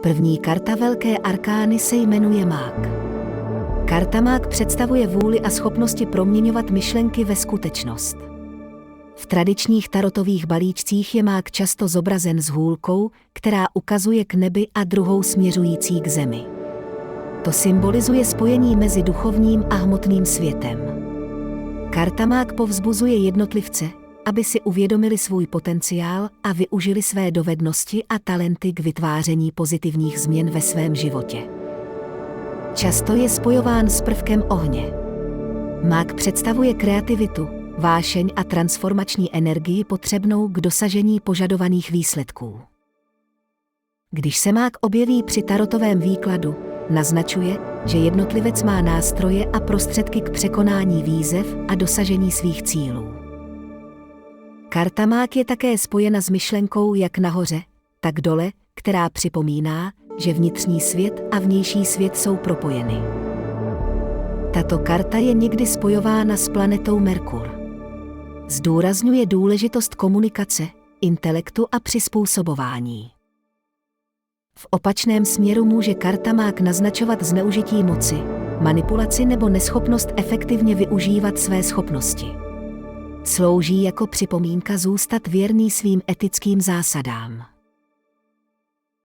První karta velké arkány se jmenuje Mák. Karta Mák představuje vůli a schopnosti proměňovat myšlenky ve skutečnost. V tradičních tarotových balíčcích je Mák často zobrazen s hůlkou, která ukazuje k nebi, a druhou směřující k zemi. To symbolizuje spojení mezi duchovním a hmotným světem. Karta Mák povzbuzuje jednotlivce, aby si uvědomili svůj potenciál a využili své dovednosti a talenty k vytváření pozitivních změn ve svém životě. Často je spojován s prvkem ohně. Mák představuje kreativitu, vášeň a transformační energii potřebnou k dosažení požadovaných výsledků. Když se Mák objeví při tarotovém výkladu, naznačuje, že jednotlivec má nástroje a prostředky k překonání výzev a dosažení svých cílů. Karta Mák je také spojena s myšlenkou jak nahoře, tak dole, která připomíná, že vnitřní svět a vnější svět jsou propojeny. Tato karta je někdy spojována s planetou Merkur. Zdůrazňuje důležitost komunikace, intelektu a přizpůsobování. V opačném směru může karta Mák naznačovat zneužití moci, manipulaci nebo neschopnost efektivně využívat své schopnosti. Slouží jako připomínka zůstat věrný svým etickým zásadám.